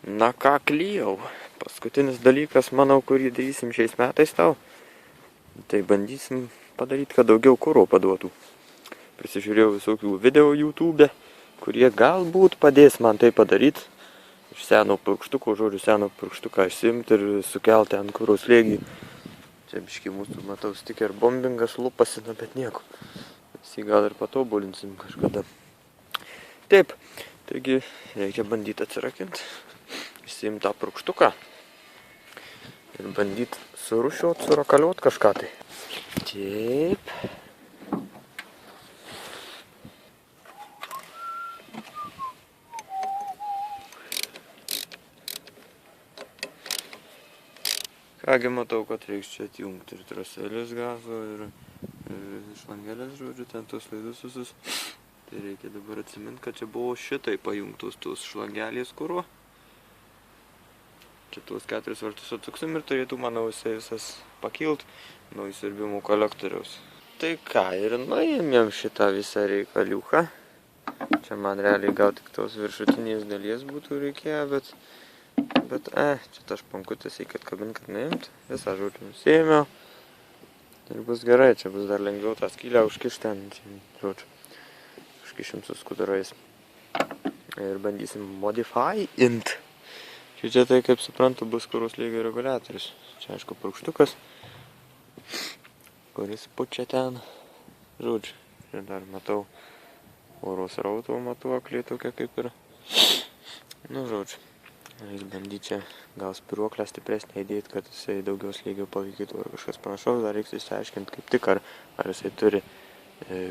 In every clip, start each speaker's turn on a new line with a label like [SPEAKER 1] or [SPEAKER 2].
[SPEAKER 1] Na ką klijau. Paskutinis dalykas, manau, kurį darysim šiais metais tau. Tai bandysim padaryti, kad daugiau kuro paduotų. Prisižiūrėjau visokių video YouTube, kurie galbūt padės man tai padaryti. Iš seno purkštuko, žodžiu, seno purkštuką išsimti ir sukelti ant kuro slėgį. Čia biški mūsų, matau, sticker bombingas lupasi, bet nieko. Visi gal ir patobulinsim kažkada. Taip, taigi reikia bandyti atsirakinti. Išsiimti tą purkštuką ir bandyti surušiuot, surakaliuot kažką tai. Taip. Kągi matau, kad reiks čia atjungti ir traselės gazo ir šlangelės, žodžiu, ten tos laidus visus. Tai reikia dabar atsiminti, kad čia buvo šitai pajungtos tos šlangelės kuro. Čia tuos 4 vartus atsuksim ir turėtų, manau, jisai visas pakilt nuo įsiurbimų kolektoriaus. Tai ką, ir nuėmėm šitą visą reikaliuką. Čia man realiai gal tik tos viršutinės dalies būtų reikėję, bet čia tas špankutis reikia atkabint, kad nuimt. Visą žodžiu nusiėmiau. Ir bus gerai, čia bus dar lengviau tą skylę užkišti ten, žodžiu. Užkišim su skudurais. Ir bandysim modify-int. Čia tai, kaip suprantu, bus kuro slėgio reguliatorius. Čia, aišku, purkštukas, kuris pučia ten. Žodžiu, čia dar matau oro srauto matuoklį tokia kaip ir. Nu, žodžiu. Reiks bandyti čia gal spiruoklę stipresnę įdėti, kad jisai daugiau slėgio palaikytų ar kažkas panašaus. Dar reiks išsiaiškinti kaip tik, ar jisai turi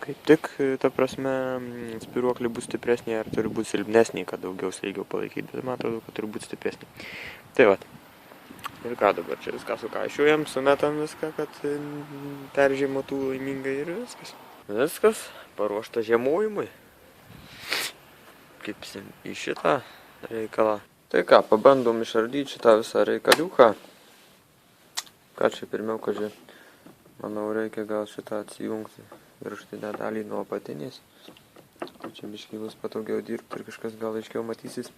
[SPEAKER 1] kaip tik, ta prasme, spiruoklė bus stipresnė, ar turi būti silpnesnė, kad daugiau slėgio palaikyti. Bet man atrodo, kad turi būti stipresnė. Tai vat. Ir ką dabar čia viską sukaišiuojam, sumetam viską, kad peržiemotų laimingai ir viskas. Viskas paruošta žiemojimui. Kipsim į šitą reikalą. Tai ką, pabandom išardyti šitą visą reikaliuką. Ką čia pirmiau, manau, reikia gal šitą atsijungti viršutinę dalį nuo apatinės. Čia biškai bus patogiau dirbti ir kažkas gal aiškiau matysis.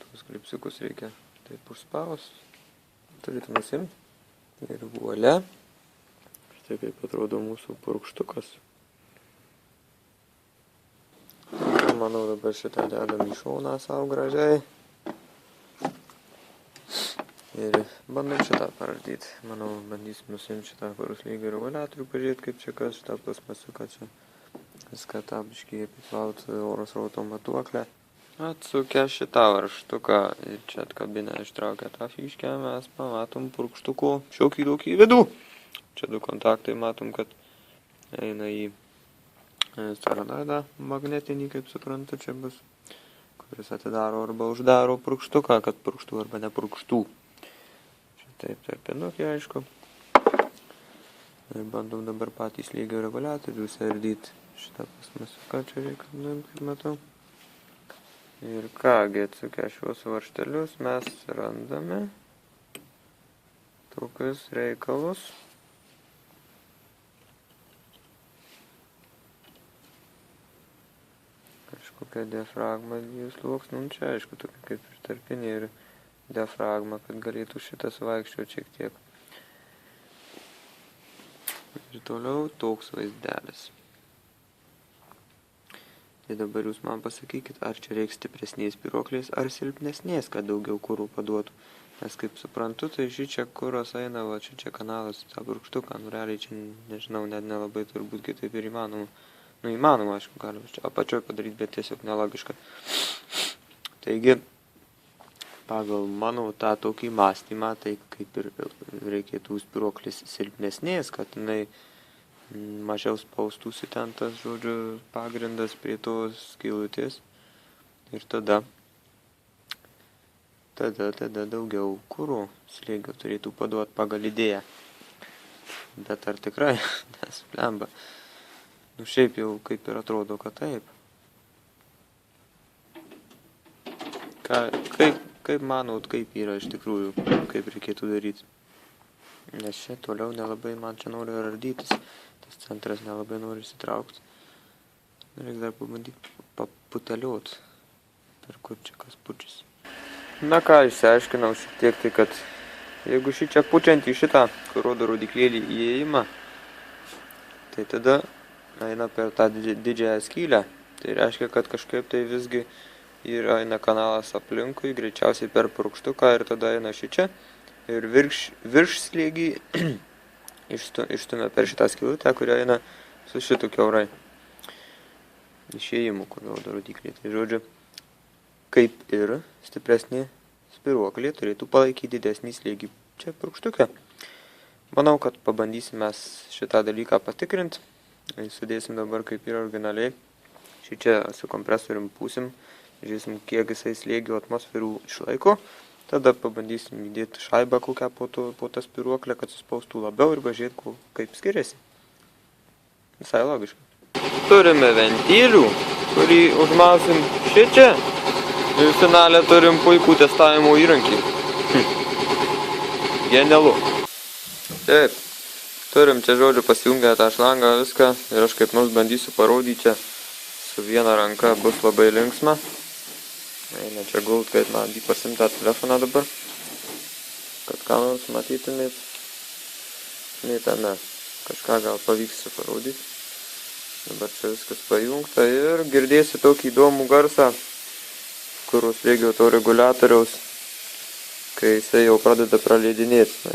[SPEAKER 1] Tuos klipsiukus reikia taip užspaus. Turite nusimti. Ir vuolia. Štai kaip atrodo mūsų purkštukas. Manau, dabar šitą dedam į šoną savo gražiai. Ir bandom šitą paradyti. Manau, bandysim nusimti šitą kuro slėgio reguliatorių, pažiūrėti kaip čia kas, šitą plasmasiuką čia. Viską tą biškį apiplauti oro srauto matuoklę. Atsukę šitą varžtuką ir čia atkabinę ištraukę tą fiškę, mes pamatom purkštuko šiokį tokį vidų. Čia 2 kontaktai matom, kad eina į staradą magnetinį, kaip suprantu, čia bus, kuris atidaro arba uždaro purkštuką, kad purkštų arba nepurkštų. Čia taip, tarpinukė, aišku. Ir bandom dabar patį slėgio reguliatorių suardyti. Šitą plasmasiuką čia reikia, kaip matau. Ir kągi, atsukę šiuos varžtelius, mes randame tokius reikalus. Kažkokia diafragma 2 sluoksnių, čia aišku, tokia kaip ir tarpinė ir diafragma, kad galėtų šitas vaikščioti šiek tiek. Ir toliau toks vaizdelis. Tai dabar jūs man pasakykit, ar čia reiks stipresnės spiruoklės, ar silpnesnės, kad daugiau kuro paduotų. Nes kaip suprantu, tai šičia kuros eina, va čia kanalas, tą purkštuką, nu realiai čia, nežinau, net nelabai turbūt kitaip ir įmanoma. Nu, įmanoma, aišku, galima čia apačioj padaryti, bet tiesiog nelogiška. Taigi, pagal mano tą tokį mąstymą, tai kaip ir reikėtų spiruoklės silpnesnės, kad jinai mažiau spaustųsi ten tas, žodžiu, pagrindas prie tos skylutės. Ir tada daugiau kuro slėgio turėtų paduoti pagal idėją. Bet ar tikrai? Nes blemba. Nu šiaip jau kaip ir atrodo, kad taip. Kaip manot, kaip yra iš tikrųjų, kaip reikėtų daryti? Nes čia toliau nelabai man čia nori ardytis. Tas centras nelabai nori įsitraukti. Reikia dar pabandyti paputeliuoti, per kur čia kas pučiasi. Na ką, išsiaiškinau šiek tiek, tai kad jeigu šį čia pučiant į šitą, kur rodo rodiklėlį įėjimą, tai tada eina per tą didžiąją skylę. Tai reiškia, kad kažkaip tai visgi yra eina kanalas aplinkui, greičiausiai per purkštuką ir tada eina šičia. Ir virš slėgį išstumia per šitą skylutę, kuria eina su šitu kiaurai išėjimu, kur rodo rodiklį. Tai žodžiu, kaip ir stipresnė spyruoklė turėtų palaikyti didesnį slėgį čia purkštuke. Manau, kad pabandysime šitą dalyką patikrinti. Sudėsim dabar kaip yra originaliai. Šičia su kompresorium pūsim, žiūrėsim, kiek jisai slėgio atmosferų išlaiko. Tada pabandysim įdėti šaibą kokią po tą spyruoklę, kad suspaustų labiau ir pažiūrėti, kaip skiriasi. Visai logiška. Turime ventilių, kurį užmausim šičia. Ir finale turim puikų testavimo įrankį. Genialu. Taip, turim čia žodžiu pasijungę tą šlangą viską ir aš kaip nors bandysiu parodyti čia su viena ranka, bus labai linksma. Eina čia gult, kaip man pasimt tą telefoną dabar, kad ką nors matytumėt. Nei tame, kažką gal pavyks čia parodyti. Dabar čia viskas pajungta ir girdėsi tokį įdomų garsą, kuro slėgio to reguliatoriaus, kai jisai jau pradeda praleidinėti.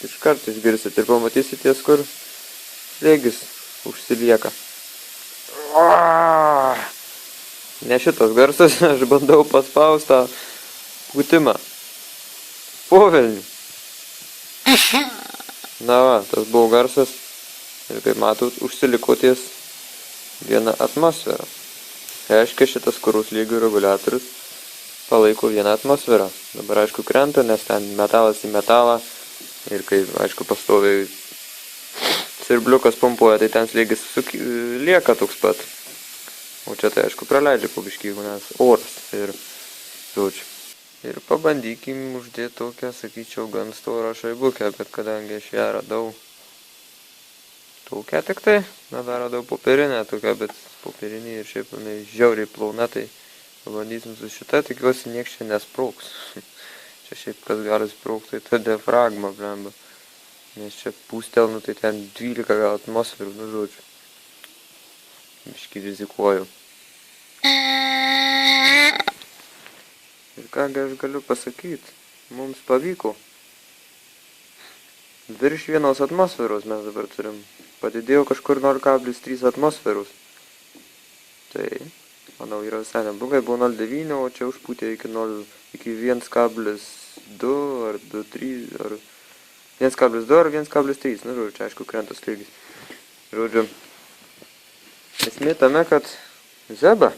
[SPEAKER 1] Iškart išgirsit ir pamatysit ties, kur slėgis užsilieka. Ne šitas garsas, aš bandau paspaustą pūtimą. Povelnių. Na va, tas buvo garsas ir kaip matot, užsiliko ties vieną atmosferą. Reiškia, šitas kuro slėgio reguliatorius palaiko vieną atmosferą. Dabar aišku krenta, nes ten metalas į metalą ir kai aišku pastoviai sirbliukas pumpuoja, tai ten slėgis lieka toks pat. O čia tai aišku praleidžia po biškį, nes oras ir žodžiu. Ir pabandykim uždėti tokią, sakyčiau, gan storą šaibukę, bet kadangi aš ją radau tokią tik tai, na dar radau popierinę tokią, bet popierinį ir šiaip žiauriai plauna, tai pabandysim su šita, tikiuosi nieks čia nesproks. Čia šiaip kas gali sprokti, tai ta diafragma, blemba. Nes čia pūstelnu, tai ten 12 gal atmosferų, nu žodžiu. Biškį rizikuoju. Ir kągi aš galiu pasakyti, mums pavyko. Virš vienos atmosferos mes dabar turim. Padidėjo kažkur 0,3 atmosferos. Tai, manau, yra visai neblogai, buvo 0,9, o čia užpūtė iki 1,2 ar 2,3 ar 1,2 ar 1,3. Nu, žodžiu, čia aišku krenta slėgis. Žodžiu, esmė tame, kad Zeba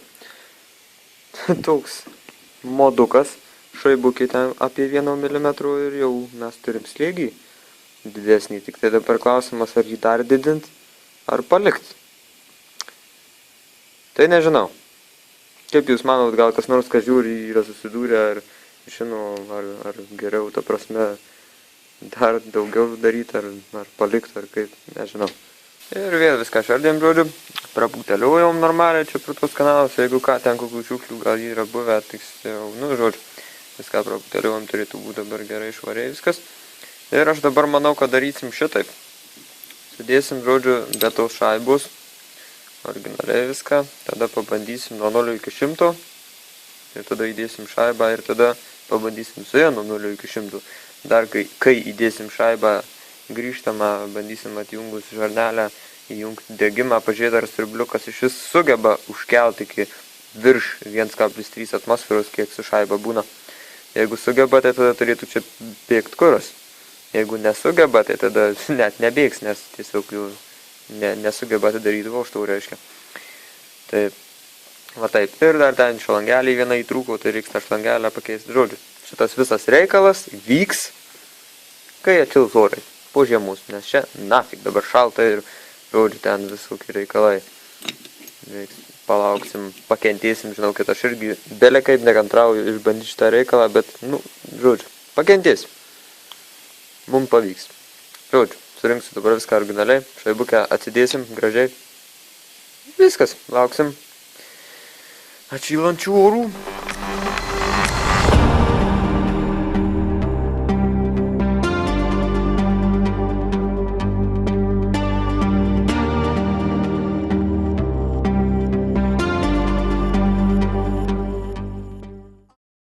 [SPEAKER 1] toks modukas šaibukį ten apie 1 mm ir jau mes turim slėgį didesnį. Tik tai dabar klausimas, ar jį dar didint, ar palikti. Tai nežinau. Kaip jūs manot, gal kas nors, kas žiūri, yra susidūrę, ar žino, ar geriau, ta prasme, dar daugiau daryti, ar palikti, ar kaip, nežinau. Ir vėl viską šardėm, žodžiu, prapūteliuojom normaliai čia prie tos kanalus, jeigu ką, ten kokių šiukšlių gal yra buvę, tiksliau, nu, žodžiu, viską prapūteliuojom, turėtų būti dabar gerai švariai viskas. Ir aš dabar manau, kad darysim šitaip. Sudėsim, žodžiu, be tos šaibos, originaliai viską, tada pabandysim nuo 0 iki 100, ir tada įdėsim šaibą ir tada pabandysim su ja nuo 0 iki 100. Dar kai įdėsim šaibą, grįžtamą, bandysim atjungus žarnelę, įjungti degimą, pažiūrėti, ar sirbliukas iš vis sugeba užkelti iki virš 1,3 atmosferos, kiek su šaiba būna. Jeigu sugeba, tai tada turėtų čia bėgti kuras. Jeigu nesugeba, tai tada net nebėgs, nes tiesiog jau nesugeba atidaryti vožtuvų, reiškia. Taip, va taip. Ir dar ten šlangelį vieną įtrūko, tai reiks tą šlangelę pakeisti. Žodžiu, šitas visas reikalas vyks, kai atšils orai. Po žiemos, nes čia nafik dabar šalta ir žodžiu ten visokie reikalai. Palauksim, pakentėsim, žinau, kad aš irgi belė kaip nekantrauju išbandyti šitą reikalą, bet, nu, žodžiu, pakentėsim. Mums pavyks. Žodžiu, surinksiu dabar viską originaliai, šaibukę atsidėsim gražiai. Viskas, lauksim atšylančių orų.